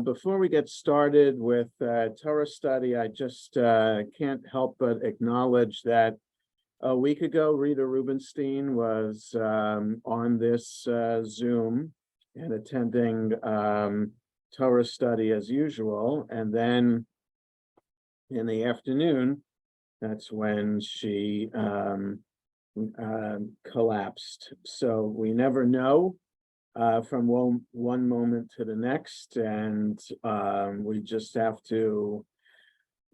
Before we get started with Torah study, I just can't help but acknowledge that a week ago, Rita Rubenstein was on this Zoom and attending Torah study as usual. And then in the afternoon, that's when she collapsed. So we never know from one moment to the next, and we just have to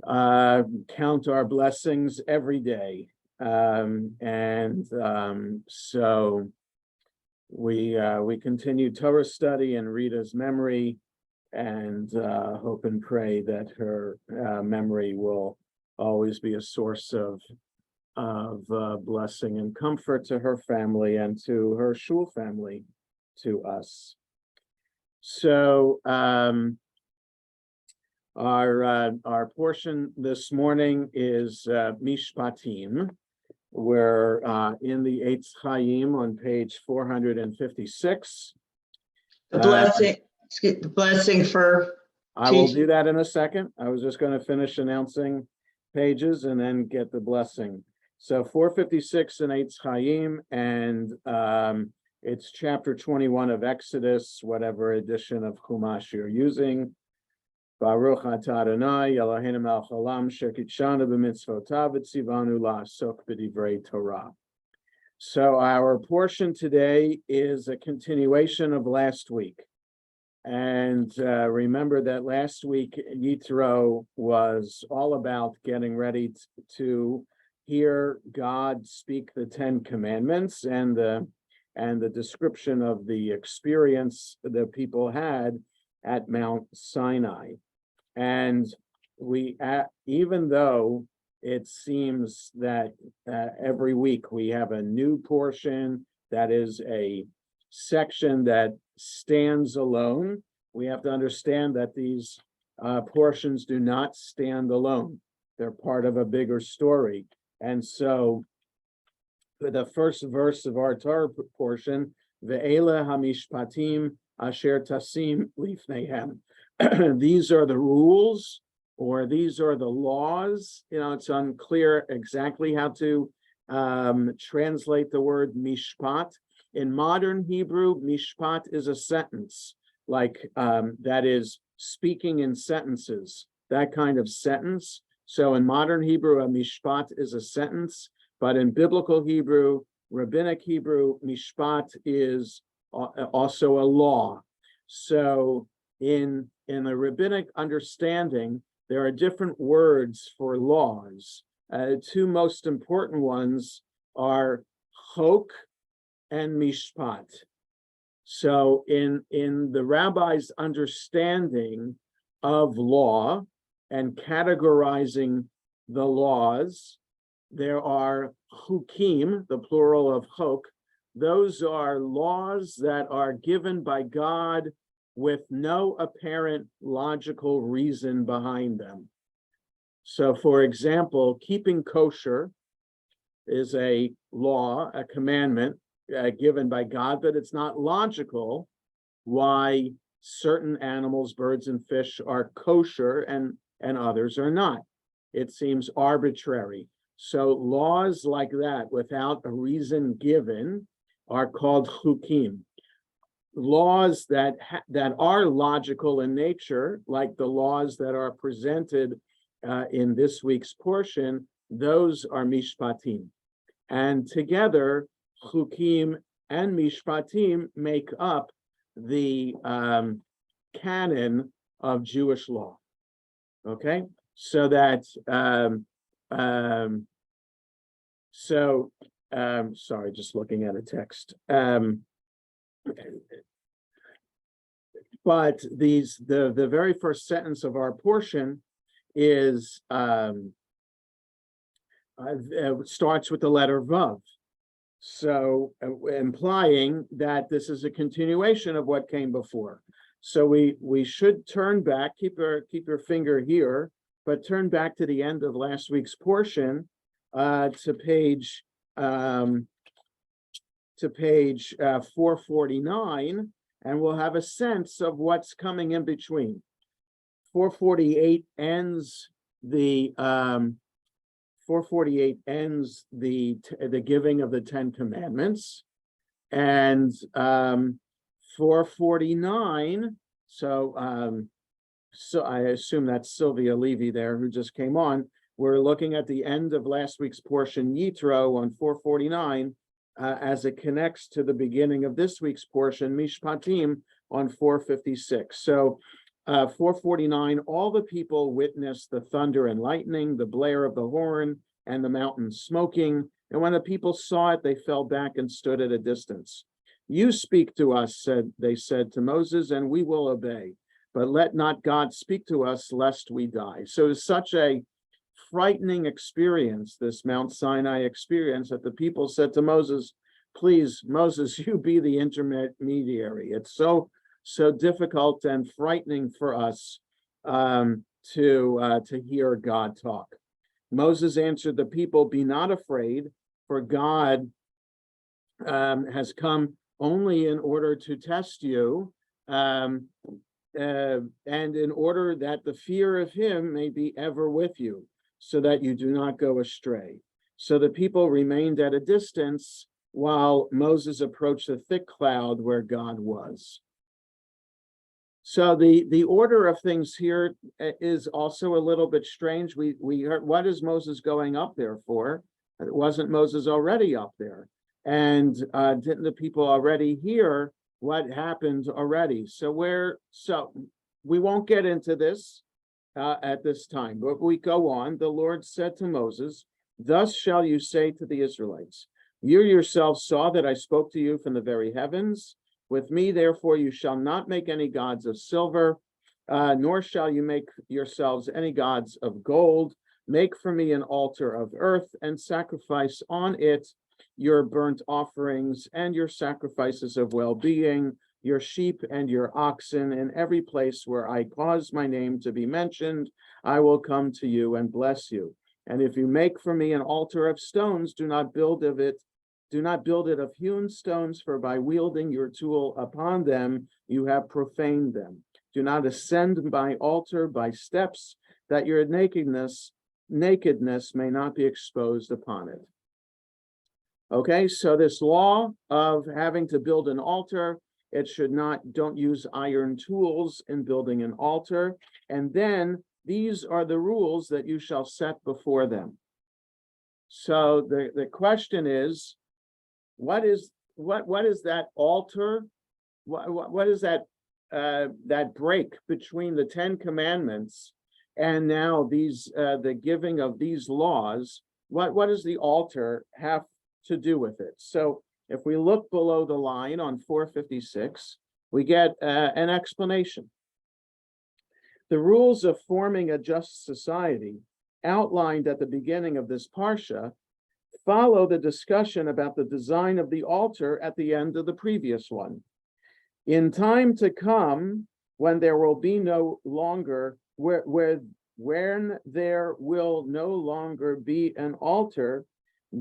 count our blessings every day. So we continue Torah study in Rita's memory, and hope and pray that her memory will always be a source of blessing and comfort to her family and to her shul family, to us. So our portion this morning is Mishpatim. We're in the Eitz Chaim on page 456. The blessing for. I will do that in a second. I was just going to finish announcing pages and then get the blessing. So 456 in Eitz Chaim, and it's chapter 21 of Exodus, whatever edition of Chumash you're using. Baruch atah Adonai Eloheinu melech haolam shekidshanu b'mitzvotav v'tzivanu la'asok b'divrei Torah. So our portion today is a continuation of last week. And remember that last week Yitro was all about getting ready to hear God speak the Ten Commandments and the description of the experience the people had at Mount Sinai. And even though it seems that every week we have a new portion that is a section that stands alone, we have to understand that these portions do not stand alone. They're part of a bigger story. And so for the first verse of our Torah portion, Ve'ele hamishpatim asher tasim lifneihem. These are the rules, or these are the laws. It's unclear exactly how to translate the word mishpat. In modern Hebrew, mishpat is a sentence, like that is speaking in sentences, that kind of sentence. So in modern Hebrew, a mishpat is a sentence, but in biblical Hebrew, rabbinic Hebrew, mishpat is also a law. So in the rabbinic understanding, there are different words for laws. Two most important ones are chok and mishpat. So in the rabbi's understanding of law and categorizing the laws, there are chukim, the plural of chok. Those are laws that are given by God with no apparent logical reason behind them. So, for example, keeping kosher is a law, a commandment given by God, but it's not logical why certain animals, birds and fish are kosher and others are not. It seems arbitrary. So laws like that without a reason given are called chukim. Laws that are logical in nature, like the laws that are presented in this week's portion, those are mishpatim. And together, chukim and mishpatim make up the canon of Jewish law. Okay, so that sorry, just looking at a text. But the very first sentence of our portion is starts with the letter Vav, so implying that this is a continuation of what came before. So we should turn back, keep your finger here, but turn back to the end of last week's portion, to page 449, and we'll have a sense of what's coming in between. 448 ends the 448 ends the giving of the Ten Commandments, and 449. So I assume that's Sylvia Levy there, who just came on. We're looking at the end of last week's portion, Yitro, on 449, as it connects to the beginning of this week's portion, Mishpatim, on 456. So 449, all the people witnessed the thunder and lightning, the blare of the horn, and the mountain smoking. And when the people saw it, they fell back and stood at a distance. You speak to us, they said to Moses, and we will obey. But let not God speak to us, lest we die. So it's such a frightening experience, this Mount Sinai experience, that the people said to Moses, please, Moses, you be the intermediary. It's so difficult and frightening for us to hear God talk. Moses answered the people, be not afraid, for God has come only in order to test you, and in order that the fear of him may be ever with you, so that you do not go astray. So the people remained at a distance while Moses approached the thick cloud where God was. So the order of things here is also a little bit strange. We heard, what is Moses going up there for? Wasn't Moses already up there? And didn't the people already hear what happened already? So we won't get into this at this time, but we go on. The Lord said to Moses, thus shall you say to the Israelites, you yourselves saw that I spoke to you from the very heavens. With me, therefore, you shall not make any gods of silver, nor shall you make yourselves any gods of gold. Make for me an altar of earth and sacrifice on it your burnt offerings and your sacrifices of well-being, your sheep and your oxen. In every place where I cause my name to be mentioned, I will come to you and bless you. And if you make for me an altar of stones, do not build it of hewn stones, for by wielding your tool upon them, you have profaned them. Do not ascend my altar by steps, that your nakedness may not be exposed upon it. Okay, so this law of having to build an altar, don't use iron tools in building an altar. And then these are the rules that you shall set before them. So the question is, what is that altar? What is that break between the Ten Commandments and now the giving of these laws? What does the altar have to do with it? So if we look below the line on 456, we get an explanation. The rules of forming a just society outlined at the beginning of this parsha follow the discussion about the design of the altar at the end of the previous one. In time to come, when there will be no longer, when there will no longer be an altar,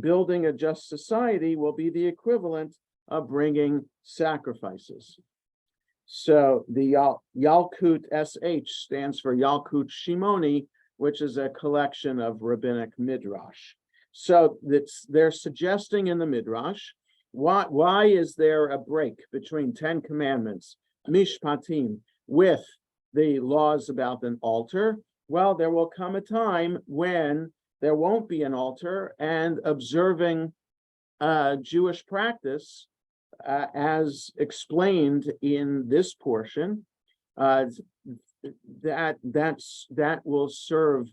building a just society will be the equivalent of bringing sacrifices. So the Yalkut SH stands for Yalkut Shimoni, which is a collection of rabbinic midrash. So they're suggesting in the midrash, why is there a break between 10 commandments, Mishpatim, with the laws about an altar? Well, there will come a time when there won't be an altar, and observing Jewish practice, as explained in this portion, that will serve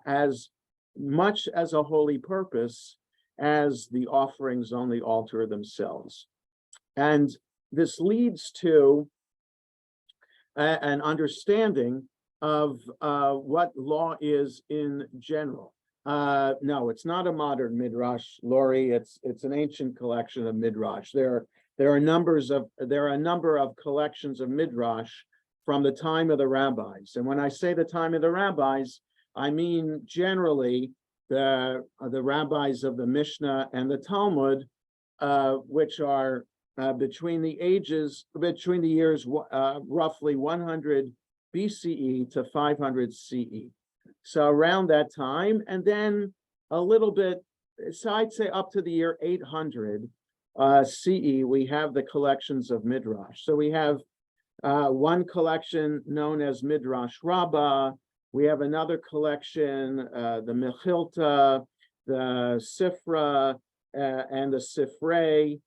as much as a holy purpose as the offerings on the altar themselves. And this leads to an understanding of what law is in general. No, it's not a modern midrash, Lori. It's an ancient collection of midrash. There are a number of collections of midrash from the time of the rabbis. And when I say the time of the rabbis, I mean generally the rabbis of the Mishnah and the Talmud, which are between the years roughly 100 BCE to 500 CE. So around that time, and then a little bit, so I'd say up to the year 800 CE, we have the collections of Midrash. So we have one collection known as Midrash Rabbah. We have another collection, the Mechilta, the Sifra, and the Sifrei,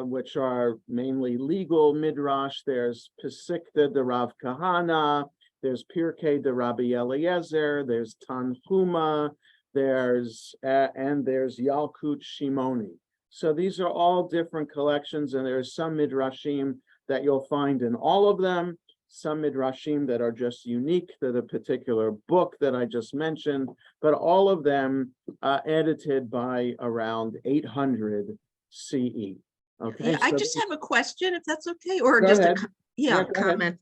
which are mainly legal Midrash. There's Pesikta de Rav Kahana, there's Pirkei de Rabbi Eliezer, there's Tanhuma, there's Yalkut Shimoni. So these are all different collections, and there's some Midrashim that you'll find in all of them, some Midrashim that are just unique to the particular book that I just mentioned, but all of them edited by around 800 CE. Okay. Yeah, I so just have a question, if that's okay, or Go just ahead. yeah, Go ahead. comment.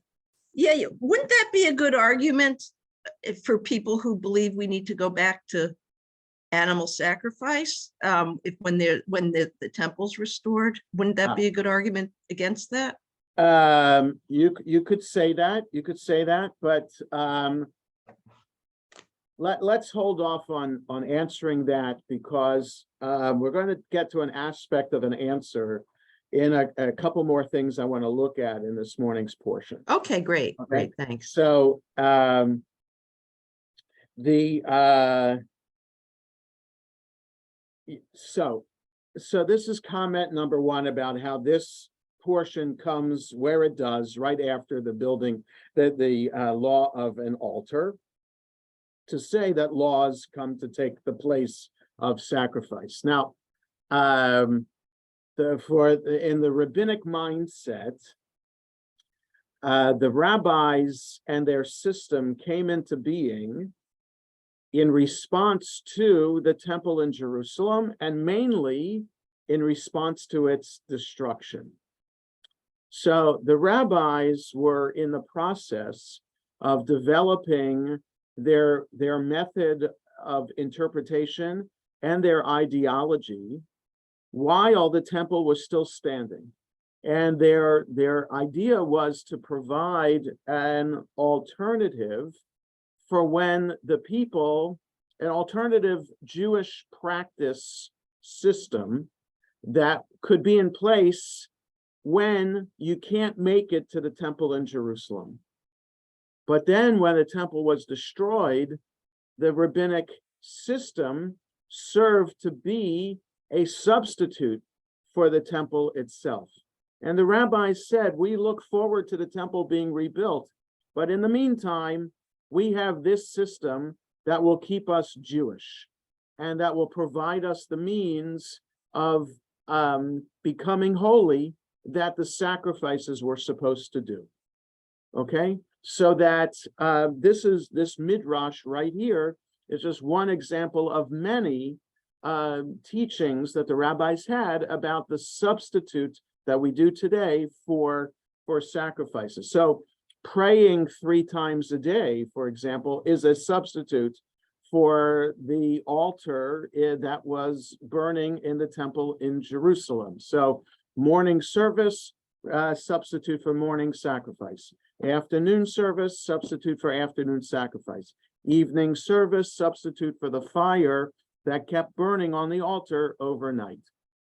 Yeah, wouldn't that be a good argument for people who believe we need to go back to animal sacrifice when the temple's restored? Wouldn't that be a good argument against that? You could say that, but let's hold off on answering that, because we're going to get to an aspect of an answer in a couple more things I want to look at in this morning's portion. Okay, great, Okay. great, thanks. So so this is comment number one about how this portion comes where it does, right after the building, the law of an altar, to say that laws come to take the place of sacrifice. Now, in the rabbinic mindset, the rabbis and their system came into being in response to the temple in Jerusalem, and mainly in response to its destruction. So the rabbis were in the process of developing their method of interpretation and their ideology while the temple was still standing. And their idea was to provide an alternative for when the people, an alternative Jewish practice system that could be in place when you can't make it to the temple in Jerusalem. But then when the temple was destroyed, the rabbinic system served to be a substitute for the temple itself. And the rabbis said, we look forward to the temple being rebuilt, but in the meantime, we have this system that will keep us Jewish and that will provide us the means of becoming holy that the sacrifices were supposed to do. Okay, so that this midrash right here is just one example of many teachings that the rabbis had about the substitute that we do today for sacrifices. So praying 3 times a day, for example, is a substitute for the altar that was burning in the temple in Jerusalem. So morning service, substitute for morning sacrifice. Afternoon service, substitute for afternoon sacrifice. Evening service, substitute for the fire that kept burning on the altar overnight.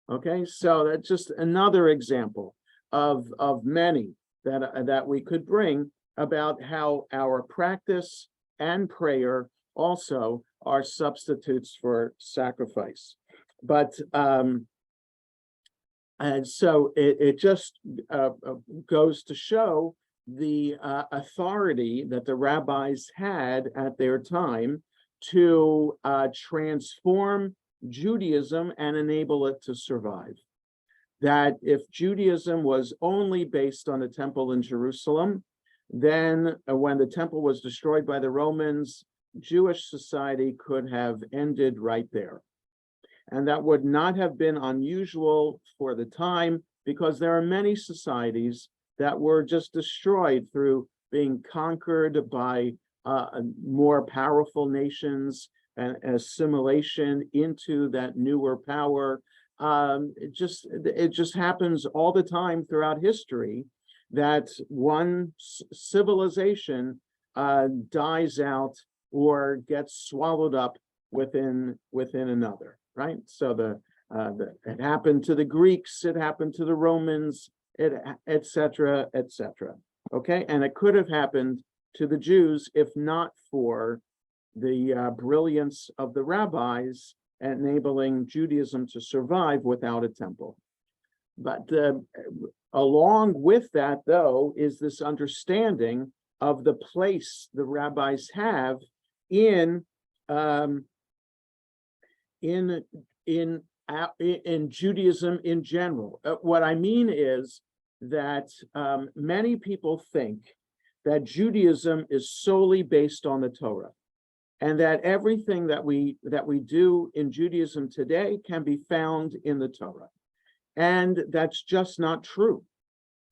Okay, so that's just another example of many that we could bring about how our practice and prayer also are substitutes for sacrifice. But and so it just goes to show the authority that the rabbis had at their time to transform Judaism and enable it to survive. That if Judaism was only based on the temple in Jerusalem, then when the temple was destroyed by the Romans, Jewish society could have ended right there. And that would not have been unusual for the time, because there are many societies that were just destroyed through being conquered by more powerful nations and assimilation into that newer power. it just happens all the time throughout history that one civilization dies out or gets swallowed up within another, right? So it happened to the Greeks, it happened to the Romans, et cetera, et cetera. Okay, and it could have happened to the Jews if not for the brilliance of the rabbis enabling Judaism to survive without a temple. But along with that, though, is this understanding of the place the rabbis have in Judaism in general. What I mean is that many people think that Judaism is solely based on the Torah, and that everything that we do in Judaism today can be found in the Torah. And that's just not true.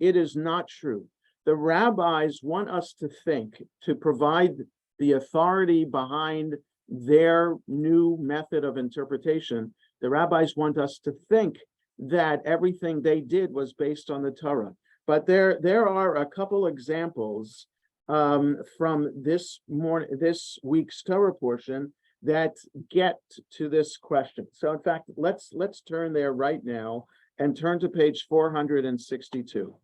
It is not true. The rabbis want us to think, to provide the authority behind their new method of interpretation. The rabbis want us to think that everything they did was based on the Torah. But there are a couple examples from this week's Torah portion that get to this question. So in fact, let's turn there right now and turn to page 462.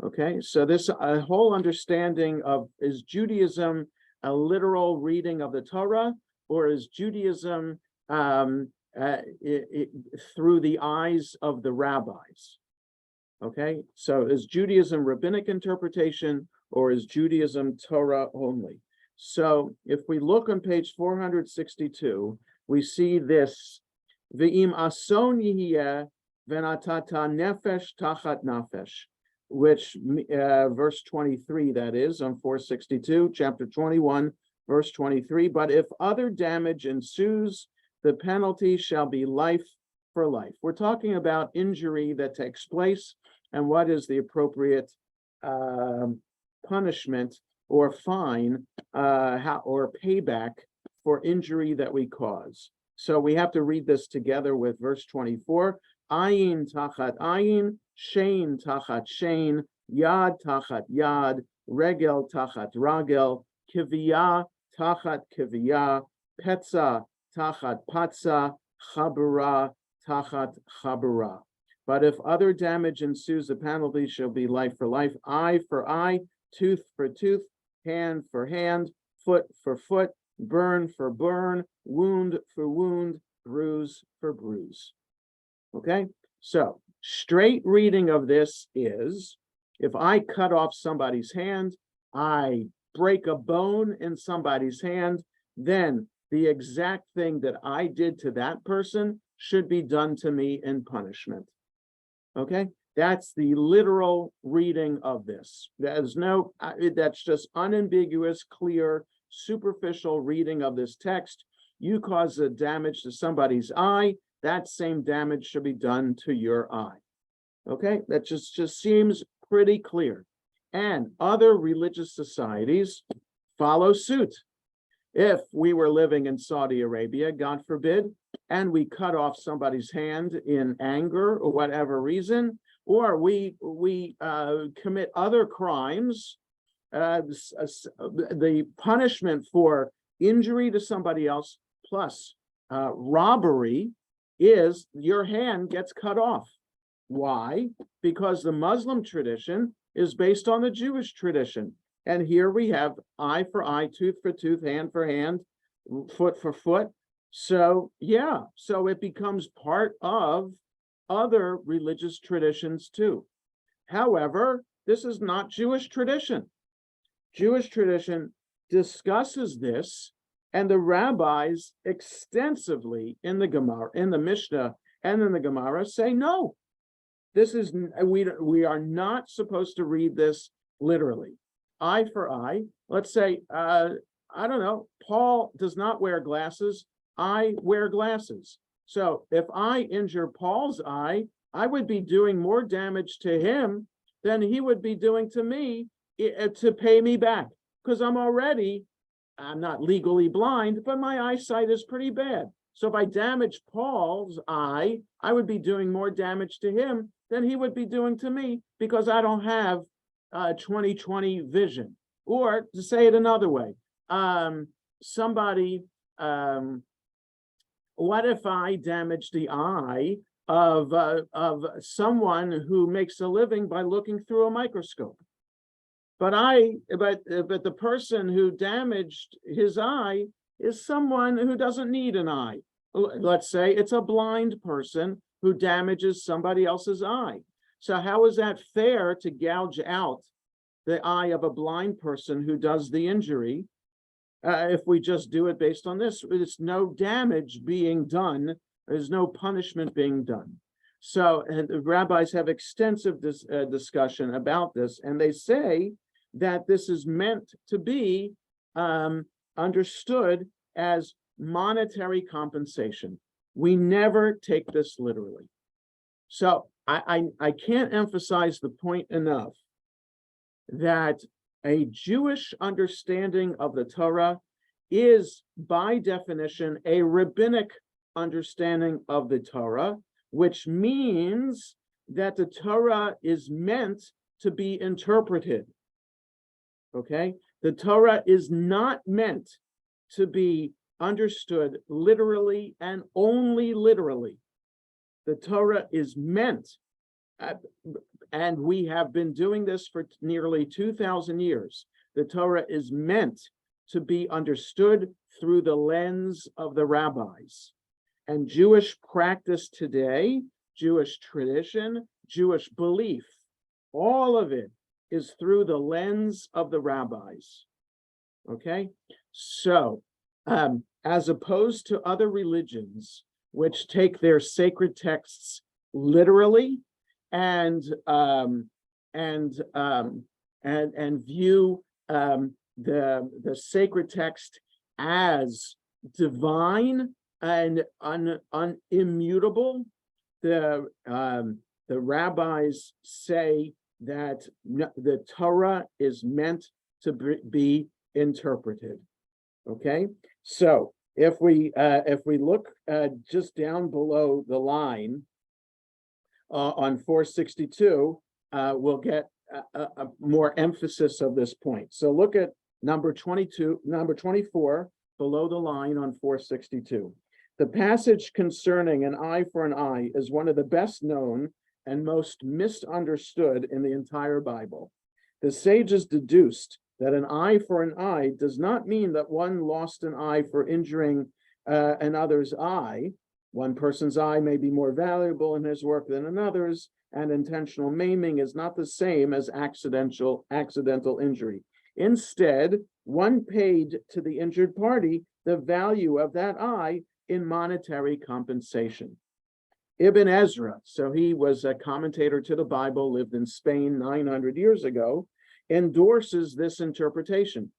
Okay, so this whole understanding of, is Judaism a literal reading of the Torah, or is Judaism through the eyes of the rabbis? Okay, so is Judaism rabbinic interpretation, or is Judaism Torah only? So if we look on page 462, we see this: V'im ason yihiyeh v'natata nefesh tachat nefesh, which verse 23, that is, on 462, chapter 21, verse 23. But if other damage ensues, the penalty shall be life for life. We're talking about injury that takes place, and what is the appropriate punishment or fine or payback for injury that we cause. So we have to read this together with verse 24. Ayin tachat ayin, shein tachat shein, yad tachat yad, regel tachat ragel, kiviyah tachat kiviyah, petza tachat patza, chabura tachat chabura. But if other damage ensues, the penalty shall be life for life, eye for eye, tooth for tooth, hand for hand, foot for foot, burn for burn, wound for wound, bruise for bruise. Okay, so straight reading of this is, if I cut off somebody's hand, I break a bone in somebody's hand, then the exact thing that I did to that person should be done to me in punishment. Okay, that's the literal reading of this. There's no, that's just unambiguous, clear, superficial reading of this text. You cause a damage to somebody's eye, that same damage should be done to your eye. Okay, that just seems pretty clear. And other religious societies follow suit. If we were living in Saudi Arabia, God forbid, and we cut off somebody's hand in anger or whatever reason, or we commit other crimes, the punishment for injury to somebody else plus robbery is your hand gets cut off. Why? Because the Muslim tradition is based on the Jewish tradition. And here we have eye for eye, tooth for tooth, hand for hand, foot for foot. So yeah, so it becomes part of other religious traditions too. However, this is not Jewish tradition. Jewish tradition discusses this, and the rabbis extensively in the Gemara, in the Mishnah, and in the Gemara say, no, this is, we are not supposed to read this literally. Eye for eye. Let's say, I don't know, Paul does not wear glasses. I wear glasses. So if I injure Paul's eye, I would be doing more damage to him than he would be doing to me to pay me back, because I'm not legally blind, but my eyesight is pretty bad. So if I damage Paul's eye, I would be doing more damage to him than he would be doing to me because I don't have 20/20 vision. Or to say it another way, what if I damage the eye of someone who makes a living by looking through a microscope? But the person who damaged his eye is someone who doesn't need an eye. Let's say it's a blind person who damages somebody else's eye. So how is that fair to gouge out the eye of a blind person who does the injury? If we just do it based on this, there's no damage being done. There's no punishment being done. So the rabbis have extensive discussion about this, and they say that this is meant to be understood as monetary compensation. We never take this literally. So I can't emphasize the point enough that a Jewish understanding of the Torah is, by definition, a rabbinic understanding of the Torah, which means that the Torah is meant to be interpreted. Okay? The Torah is not meant to be understood literally and only literally. The Torah is meant, and we have been doing this for nearly 2,000 years. The Torah is meant to be understood through the lens of the rabbis. And Jewish practice today, Jewish tradition, Jewish belief, all of it is through the lens of the rabbis. Okay? So, as opposed to other religions, which take their sacred texts literally and view the sacred text as divine and immutable, the rabbis say that the Torah is meant to be interpreted. Okay, so if we look just down below the line on 462, we'll get a more emphasis of this point. So look at number 24 below the line on 462. The passage concerning an eye for an eye is one of the best known and most misunderstood in the entire Bible. The sages deduced that an eye for an eye does not mean that one lost an eye for injuring another's eye. One person's eye may be more valuable in his work than another's, and intentional maiming is not the same as accidental injury. Instead, one paid to the injured party the value of that eye in monetary compensation. Ibn Ezra, so he was a commentator to the Bible, lived in Spain 900 years ago, endorses this interpretation.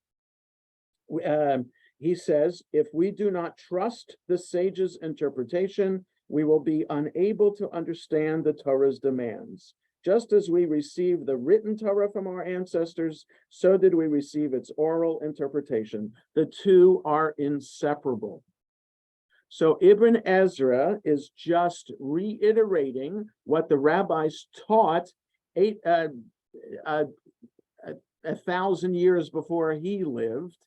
He says, if we do not trust the sages' interpretation, we will be unable to understand the Torah's demands. Just as we received the written Torah from our ancestors, so did we receive its oral interpretation. The two are inseparable. So Ibn Ezra is just reiterating what the rabbis taught 1,000 years before he lived,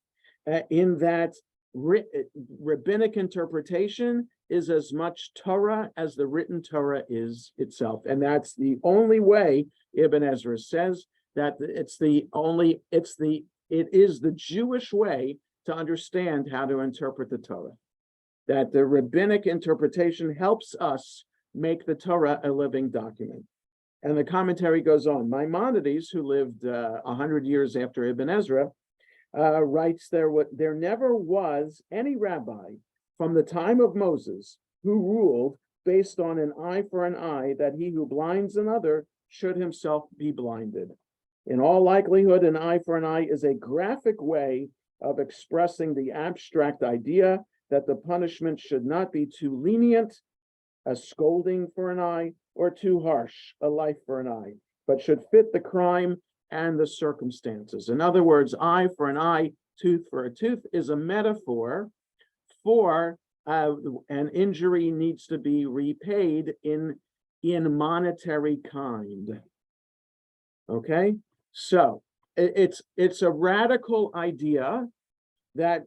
in that rabbinic interpretation is as much Torah as the written Torah is itself. And that's the only way, Ibn Ezra says, that it is the Jewish way to understand how to interpret the Torah. That the rabbinic interpretation helps us make the Torah a living document. And the commentary goes on. Maimonides, who lived 100 years after Ibn Ezra, writes there never was any rabbi from the time of Moses who ruled based on an eye for an eye, that he who blinds another should himself be blinded. In all likelihood, an eye for an eye is a graphic way of expressing the abstract idea that the punishment should not be too lenient, a scolding for an eye, or too harsh, a life for an eye, but should fit the crime and the circumstances. In other words, eye for an eye, tooth for a tooth is a metaphor for an injury needs to be repaid in monetary kind. Okay, so it's a radical idea that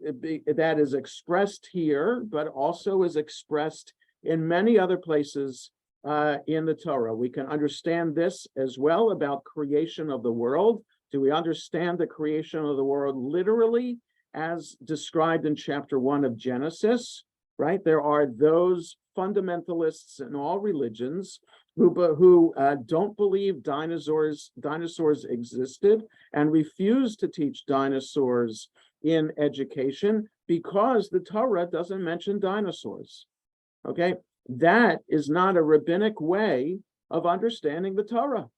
is expressed here, but also is expressed in many other places in the Torah. We can understand this as well about creation of the world. Do we understand the creation of the world literally as described in chapter 1 of Genesis? Right? There are those fundamentalists in all religions who don't believe dinosaurs existed and refuse to teach dinosaurs in education because the Torah doesn't mention dinosaurs. Okay, that is not a rabbinic way of understanding the Torah.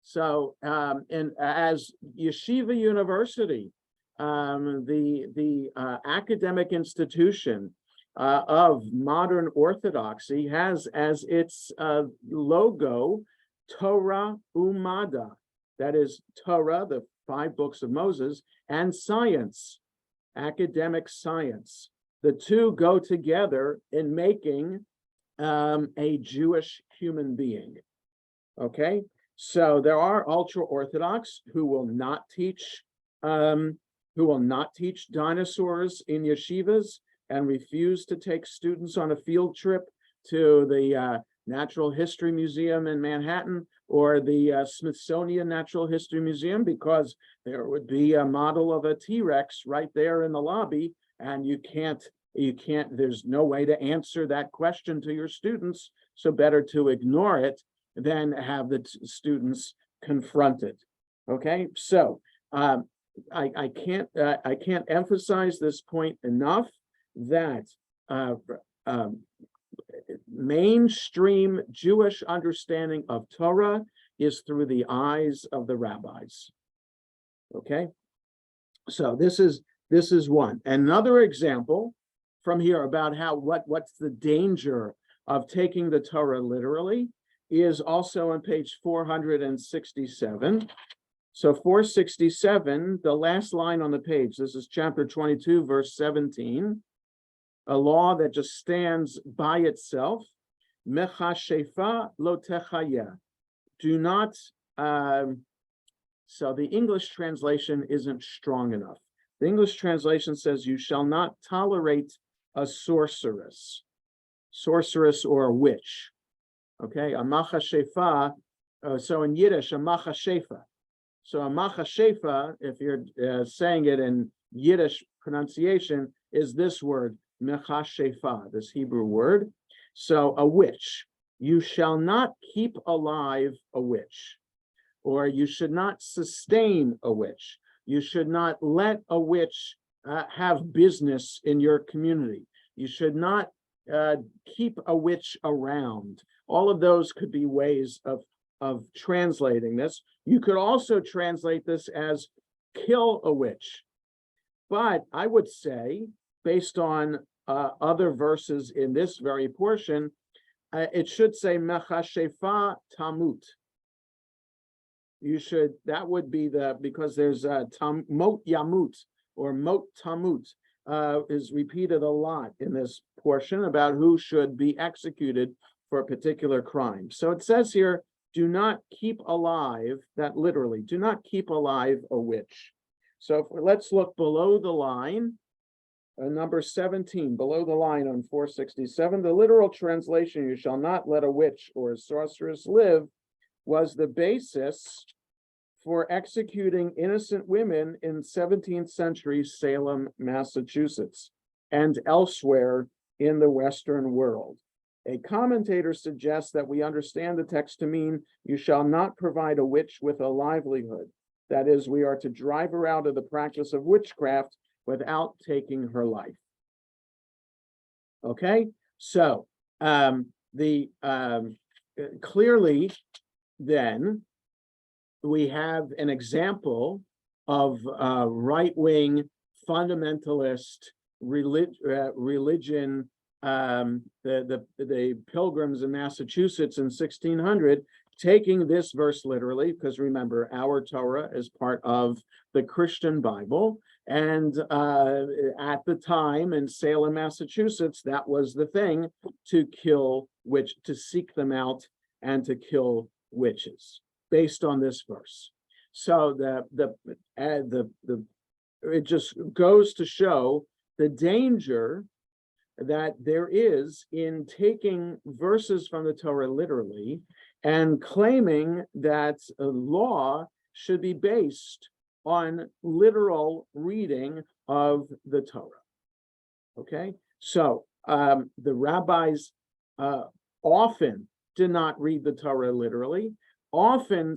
So, and as Yeshiva University, the academic institution of modern Orthodoxy, has as its logo Torah Umada, that is Torah, the 5 books of Moses, and science, academic science. The two go together in making a Jewish human being. Okay, so there are ultra-Orthodox who will not teach dinosaurs in yeshivas and refuse to take students on a field trip to the Natural History Museum in Manhattan or the Smithsonian Natural History Museum, because there would be a model of a T-Rex right there in the lobby, and you can't, there's no way to answer that question to your students, so better to ignore it than have the students confront it. Okay, so I can't emphasize this point enough, that mainstream Jewish understanding of Torah is through the eyes of the rabbis. Okay, so this is one. Another example from here about how what's the danger of taking the Torah literally is also on page 467. So 467, the last line on the page, this is chapter 22, verse 17, a law that just stands by itself. Mechashefa lo techaya. Do not, so the English translation isn't strong enough. The English translation says, you shall not tolerate a sorceress or a witch. Okay, a machashefa, so in Yiddish, a machashefa. So a machashefa, if you're saying it in Yiddish pronunciation, is this word, mechashefa, this Hebrew word. So a witch, you shall not keep alive a witch, or you should not sustain a witch. You should not let a witch have business in your community. You should not keep a witch around. All of those could be ways of translating this. You could also translate this as kill a witch. But I would say, based on other verses in this very portion, it should say mechashefa tamut. You should, that would be because there's mot yamut or mot tamut is repeated a lot in this portion about who should be executed for a particular crime. So it says here, do not keep alive, that literally, do not keep alive a witch. So let's look below the line, number 17, below the line on 467, the literal translation, you shall not let a witch or a sorceress live, was the basis for executing innocent women in 17th century Salem, Massachusetts, and elsewhere in the Western world. A commentator suggests that we understand the text to mean, you shall not provide a witch with a livelihood. That is, we are to drive her out of the practice of witchcraft without taking her life. Okay, so clearly then we have an example of right-wing fundamentalist religion. The Pilgrims in Massachusetts in 1600 taking this verse literally, because remember, our Torah is part of the Christian Bible. And at the time in Salem, Massachusetts, that was the thing, to seek them out and to kill witches, based on this verse. So it just goes to show the danger that there is in taking verses from the Torah literally and claiming that a law should be based on literal reading of the Torah. Okay, so the rabbis often did not read the Torah literally, often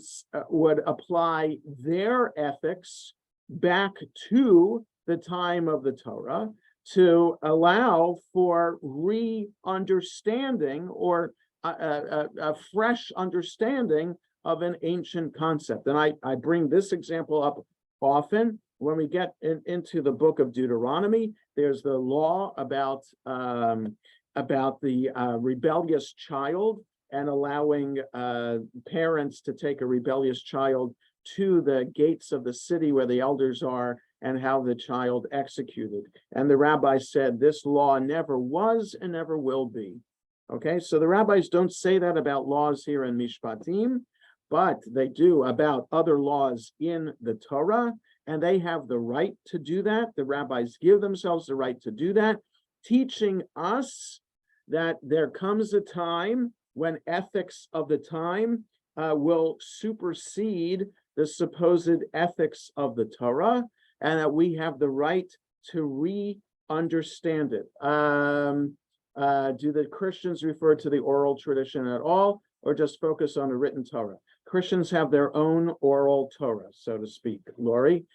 would apply their ethics back to the time of the Torah to allow for re-understanding or a fresh understanding of an ancient concept. And I bring this example up often when we get into the book of Deuteronomy. There's the law about the rebellious child, and allowing parents to take a rebellious child to the gates of the city where the elders are, and how the child executed. And the rabbi said this law never was and never will be. Okay, so the rabbis don't say that about laws here in Mishpatim, but they do about other laws in the Torah, and they have the right to do that. The rabbis give themselves the right to do that, teaching us that there comes a time when ethics of the time will supersede the supposed ethics of the Torah, and that we have the right to re-understand it. Do the Christians refer to the oral tradition at all, or just focus on the written Torah? Christians have their own oral Torah, so to speak, Lori.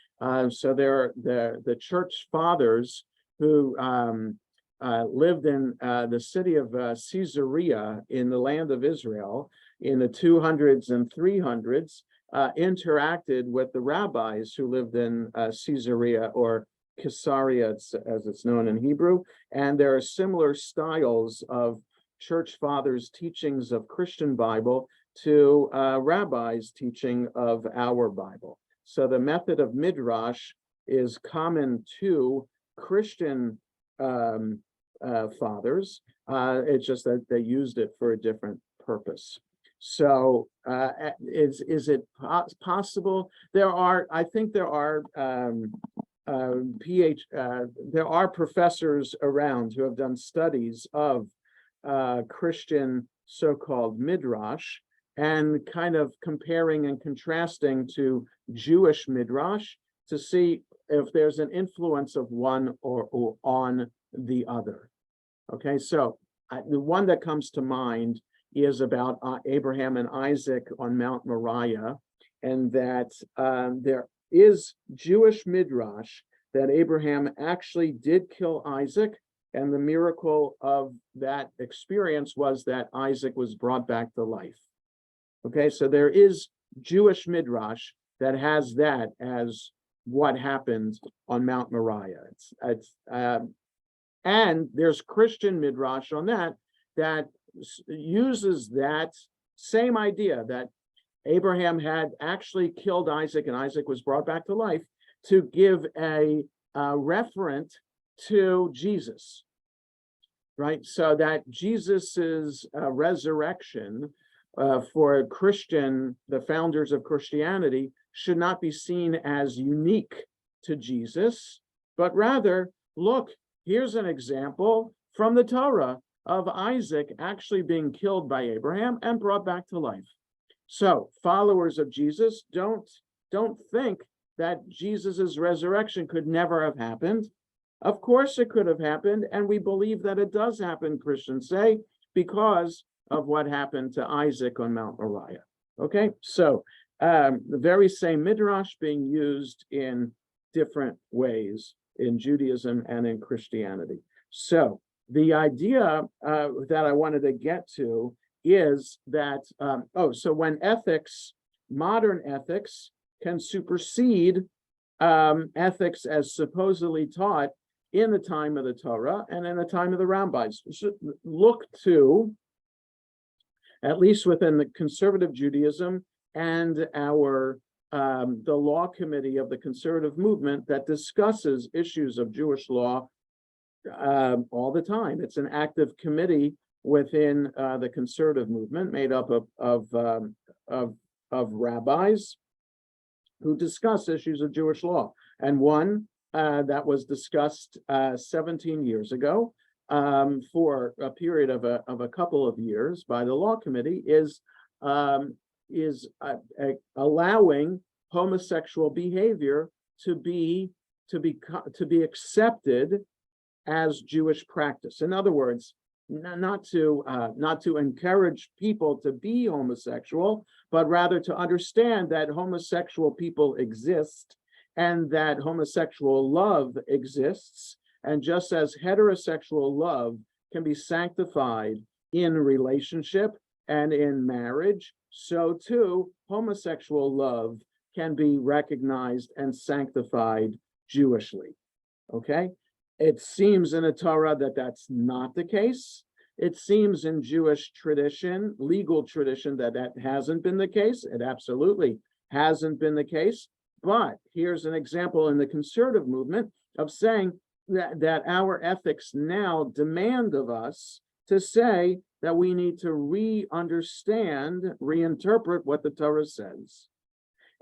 So they're the church fathers who lived in the city of Caesarea in the land of Israel in the 200s and 300s, interacted with the rabbis who lived in Caesarea, or Caesarea as it's known in Hebrew. And there are similar styles of church fathers' teachings of Christian Bible to rabbis' teaching of our Bible. So the method of midrash is common to Christian fathers. It's just that they used it for a different purpose. So is it possible? I think there are there are professors around who have done studies of Christian so-called midrash, and kind of comparing and contrasting to Jewish midrash to see if there's an influence of one or on the other. Okay, so the one that comes to mind is about Abraham and Isaac on Mount Moriah, and that there is Jewish midrash that Abraham actually did kill Isaac, and the miracle of that experience was that Isaac was brought back to life. Okay, so there is Jewish midrash that has that as what happened on Mount Moriah. And there's Christian midrash on that uses that same idea that Abraham had actually killed Isaac and Isaac was brought back to life, to give a referent to Jesus, right? So that Jesus's resurrection for the founders of Christianity, should not be seen as unique to Jesus, but rather, look, here's an example from the Torah of Isaac actually being killed by Abraham and brought back to life. So followers of Jesus don't think that Jesus's resurrection could never have happened. Of course it could have happened, and we believe that it does happen, Christians say, because of what happened to Isaac on Mount Moriah. Okay, so the very same midrash being used in different ways in Judaism and in Christianity. So the idea that I wanted to get to is that, so when modern ethics can supersede ethics as supposedly taught in the time of the Torah and in the time of the rabbis, look to at least within the conservative Judaism and our the law committee of the conservative movement that discusses issues of Jewish law all the time. It's an active committee within the conservative movement made up of rabbis who discuss issues of Jewish law. And one that was discussed 17 years ago for a period of a couple of years by the law committee is allowing homosexual behavior to be accepted as Jewish practice. In other words, not to encourage people to be homosexual, but rather to understand that homosexual people exist and that homosexual love exists. And just as heterosexual love can be sanctified in relationship and in marriage, so too homosexual love can be recognized and sanctified Jewishly. Okay? It seems in the Torah that that's not the case. It seems in Jewish tradition, legal tradition, that hasn't been the case. It absolutely hasn't been the case. But here's an example in the conservative movement of saying that our ethics now demand of us to say that we need to reinterpret what the Torah says.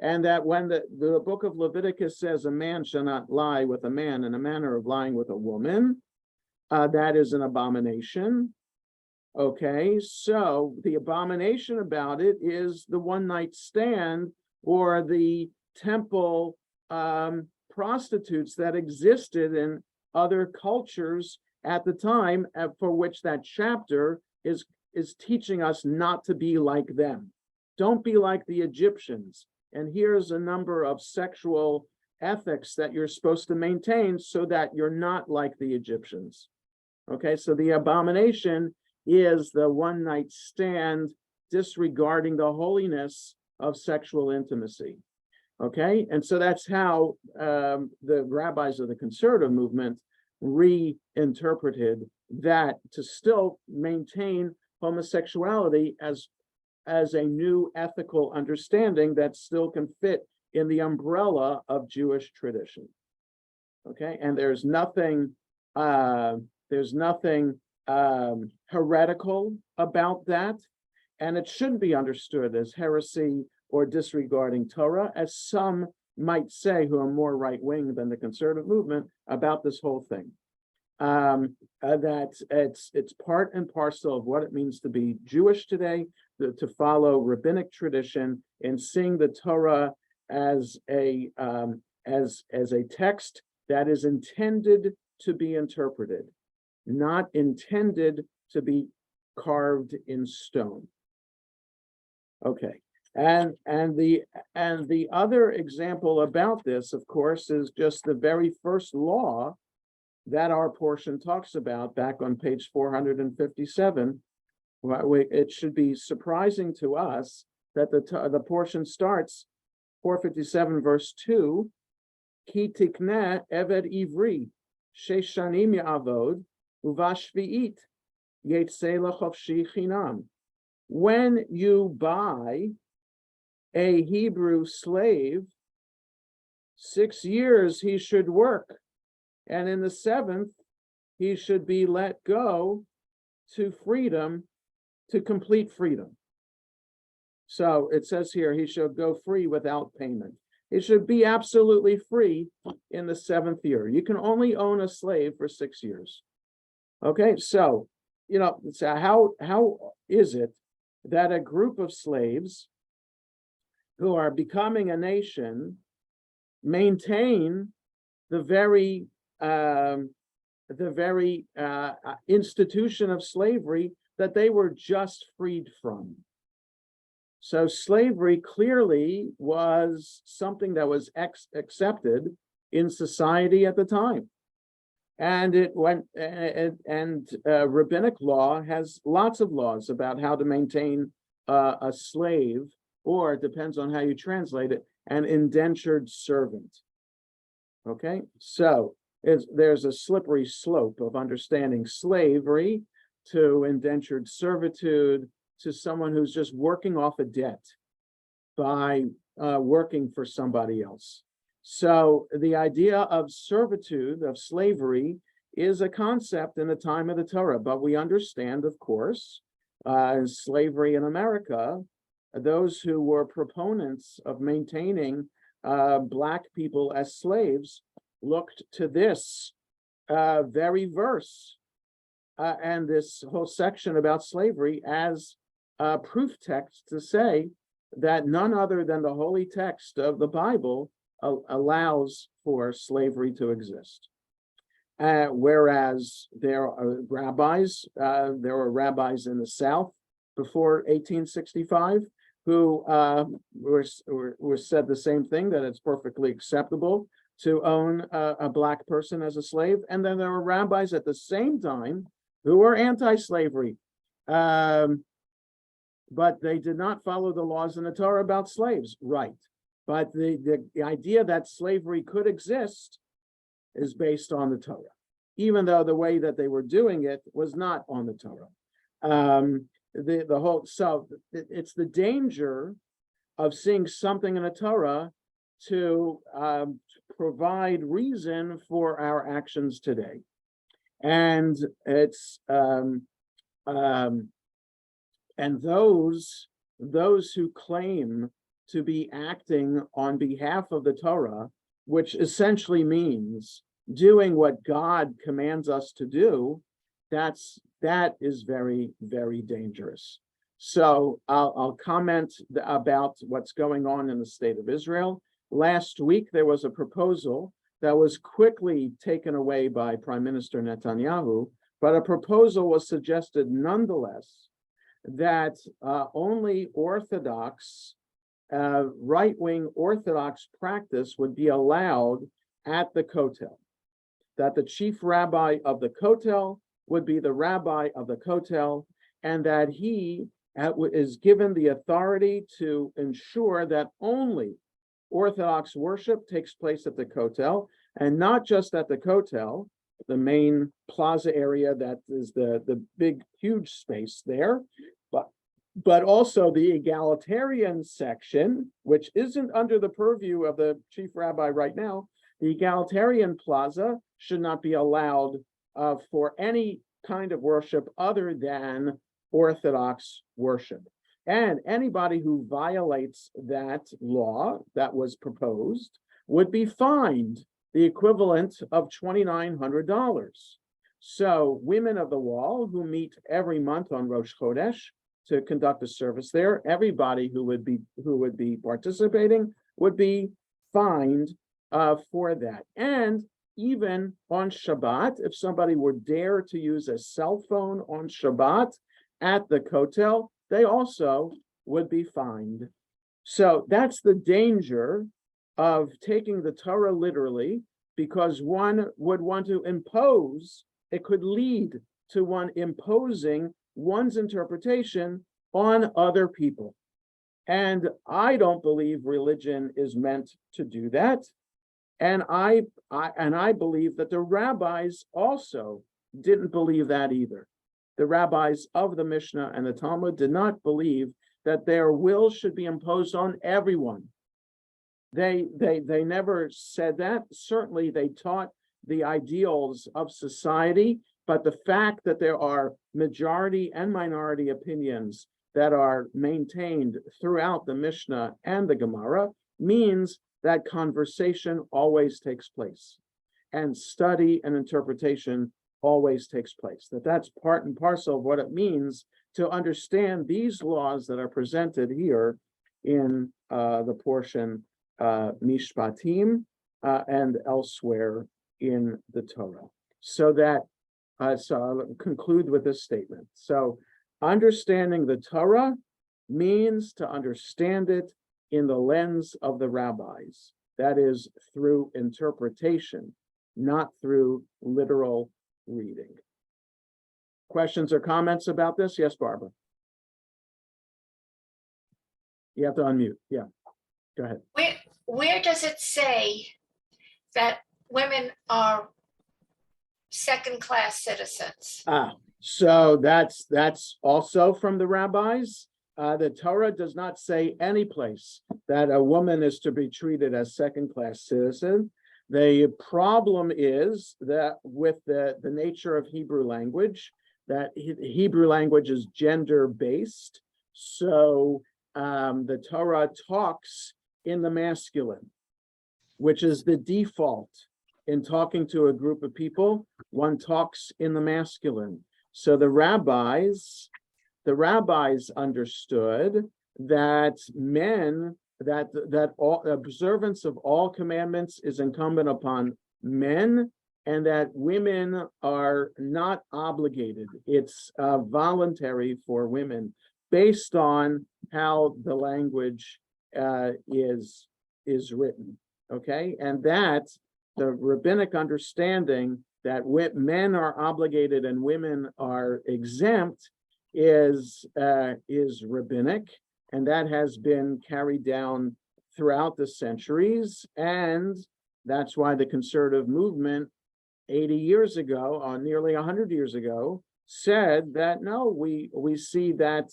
And that when the book of Leviticus says a man shall not lie with a man in a manner of lying with a woman, that is an abomination. Okay, so the abomination about it is the one-night stand or the temple prostitutes that existed in other cultures at the time, for which that chapter is teaching us not to be like them. Don't be like the Egyptians. And here's a number of sexual ethics that you're supposed to maintain so that you're not like the Egyptians. Okay, so the abomination is the one-night stand disregarding the holiness of sexual intimacy. Okay, and so that's how the rabbis of the conservative movement reinterpreted that to still maintain homosexuality as a new ethical understanding that still can fit in the umbrella of Jewish tradition. Okay, and there's nothing heretical about that, and it shouldn't be understood as heresy or disregarding Torah, as some might say who are more right-wing than the conservative movement about this whole thing. That it's part and parcel of what it means to be Jewish today, to follow rabbinic tradition and seeing the Torah as a text that is intended to be interpreted, not intended to be carved in stone. Okay, and the other example about this, of course, is just the very first law that our portion talks about back on page 457. It should be surprising to us that the portion starts 457 verse 2, Ki tikneh eved ivri shesh shanim ya'avod uvashvi'it yetzeh lachofshi chinam. When you buy a Hebrew slave, 6 years he should work, and in the 7th he should be let go to freedom, to complete freedom. So it says here he shall go free without payment. He should be absolutely free in the 7th year. You can only own a slave for 6 years. Okay, so how is it that a group of slaves who are becoming a nation maintain the very institution of slavery that they were just freed from? So slavery clearly was something that was accepted in society at the time. And it went, rabbinic law has lots of laws about how to maintain a slave, or it depends on how you translate it, an indentured servant. Okay, so there's a slippery slope of understanding slavery to indentured servitude to someone who's just working off a debt by working for somebody else. So the idea of servitude, of slavery, is a concept in the time of the Torah, but we understand, of course, slavery in America, those who were proponents of maintaining Black people as slaves looked to this very verse and this whole section about slavery as a proof text to say that none other than the holy text of the Bible allows for slavery to exist. Whereas there were rabbis in the South before 1865 who were said the same thing, that it's perfectly acceptable to own a Black person as a slave. And then there were rabbis at the same time who were anti-slavery, but they did not follow the laws in the Torah about slaves, right? But the idea that slavery could exist is based on the Torah, even though the way that they were doing it was not on the Torah. It's the danger of seeing something in the Torah to provide reason for our actions today, and it's and those who claim to be acting on behalf of the Torah, which essentially means doing what God commands us to do, that is very, very dangerous. So I'll comment about what's going on in the state of Israel. Last week, there was a proposal that was quickly taken away by Prime Minister Netanyahu, but a proposal was suggested nonetheless that only Orthodox, right-wing Orthodox practice would be allowed at the Kotel, that the chief rabbi of the Kotel would be the rabbi of the Kotel, and that he is given the authority to ensure that only Orthodox worship takes place at the Kotel, and not just at the Kotel, the main plaza area that is the big, huge space there, but also the egalitarian section, which isn't under the purview of the chief rabbi right now. The egalitarian plaza should not be allowed for any kind of worship other than Orthodox worship. And anybody who violates that law that was proposed would be fined the equivalent of $2,900. So women of the wall who meet every month on Rosh Chodesh to conduct a service there, everybody who would be participating would be fined for that. And even on Shabbat, if somebody would dare to use a cell phone on Shabbat at the Kotel, they also would be fined. So that's the danger of taking the Torah literally, because one would want to impose, it could lead to one imposing one's interpretation on other people. And I don't believe religion is meant to do that. And I believe that the rabbis also didn't believe that either. The rabbis of the Mishnah and the Talmud did not believe that their will should be imposed on everyone. They never said that. Certainly they taught the ideals of society, but the fact that there are majority and minority opinions that are maintained throughout the Mishnah and the Gemara means that conversation always takes place, and study and interpretation always takes place. That's part and parcel of what it means to understand these laws that are presented here in the portion Mishpatim and elsewhere in the Torah. So I'll conclude with this statement. So understanding the Torah means to understand it in the lens of the rabbis. That is through interpretation, not through literal reading. Questions or comments about this? Yes, Barbara. You have to unmute. Yeah, go ahead. Where does it say that women are second-class citizens? So that's also from the rabbis. The Torah does not say any place that a woman is to be treated as second-class citizen. The problem is that with the nature of Hebrew language, that Hebrew language is gender-based. So the Torah talks in the masculine, which is the default. In talking to a group of people, one talks in the masculine. So the rabbis understood that that all observance of all commandments is incumbent upon men, and that women are not obligated. It's voluntary for women based on how the language is written. Okay, and that the rabbinic understanding that men are obligated and women are exempt is rabbinic, and that has been carried down throughout the centuries, and that's why the conservative movement 80 years ago, or nearly 100 years ago, said that no, we see that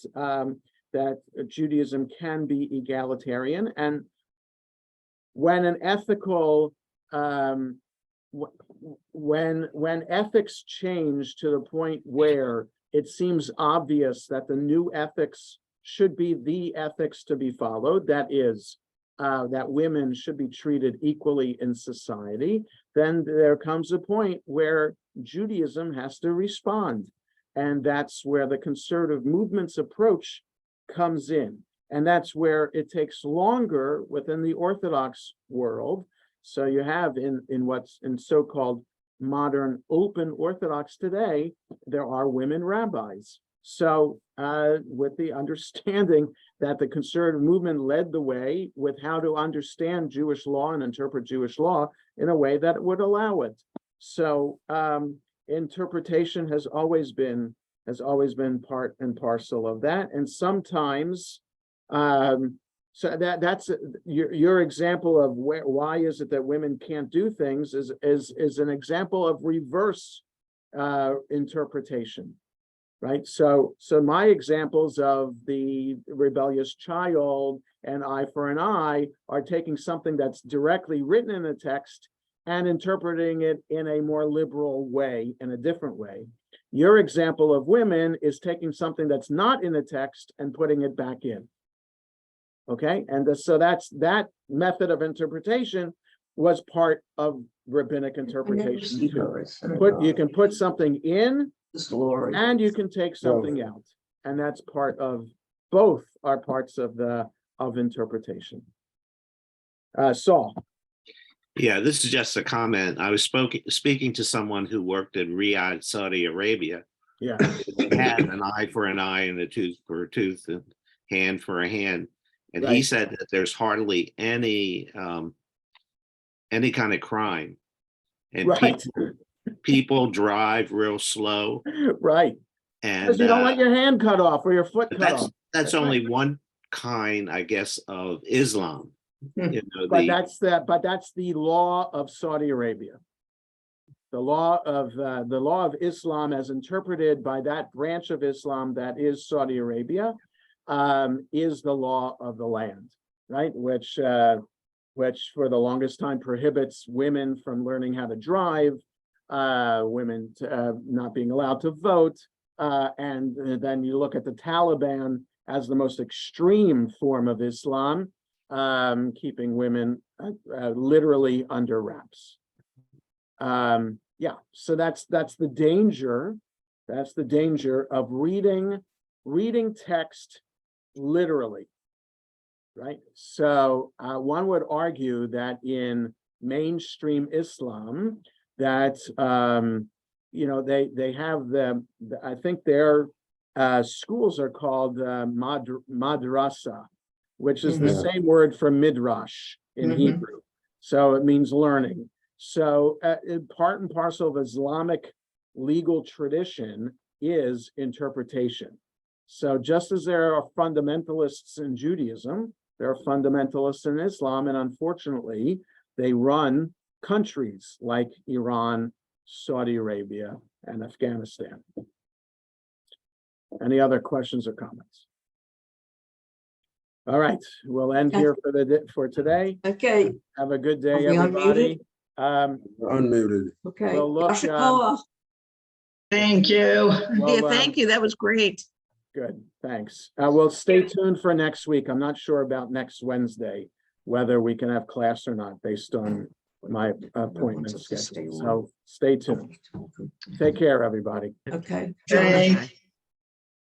that Judaism can be egalitarian, and when an ethical when ethics change to the point where it seems obvious that the new ethics should be the ethics to be followed, that is, that women should be treated equally in society, then there comes a point where Judaism has to respond. And that's where the conservative movement's approach comes in. And that's where it takes longer within the Orthodox world. So you have in what's in so-called modern open Orthodox today, there are women rabbis. So with the understanding that the conservative movement led the way with how to understand Jewish law and interpret Jewish law in a way that would allow it. So interpretation has always been part and parcel of that. And sometimes so that's your example of why is it that women can't do things is an example of reverse interpretation, right? So my examples of the rebellious child and eye for an eye are taking something that's directly written in the text and interpreting it in a more liberal way, in a different way. Your example of women is taking something that's not in the text and putting it back in. Okay, and so that method of interpretation was part of rabbinic interpretation too. You can put something in and you can take something out, and that's part of both are parts of interpretation. Saul. Yeah, this is just a comment. I was speaking to someone who worked in Riyadh, Saudi Arabia. Yeah, They had an eye for an eye and a tooth for a tooth and hand for a hand. And he said that there's hardly any kind of crime, and people drive real slow, right? And because you don't want your hand cut off or your foot cut off. That's only one kind, I guess, of Islam. You know, but that's the law of Saudi Arabia. The law of Islam, as interpreted by that branch of Islam that is Saudi Arabia, is the law of the land, right? Which for the longest time prohibits women from learning how to drive, women not being allowed to vote, and then you look at the Taliban as the most extreme form of Islam, keeping women literally under wraps. Yeah, so that's the danger. That's the danger of reading text literally, right? So one would argue that in mainstream Islam, that they have I think their schools are called madrasa, which is the same word for midrash in Hebrew. So it means learning. So part and parcel of Islamic legal tradition is interpretation. So just as there are fundamentalists in Judaism, there are fundamentalists in Islam, and unfortunately, they run countries like Iran, Saudi Arabia, and Afghanistan. Any other questions or comments? All right, we'll end here for today. Okay, Have a good Are day, we everybody. Unmuted. okay. Well, look, Yashikoa. Thank you. Yeah, well, thank you. That was great. good, thanks. We'll stay tuned for next week. I'm not sure about next Wednesday, whether we can have class or not, based on my appointment schedule. So stay tuned. Take care, everybody. Okay. Thank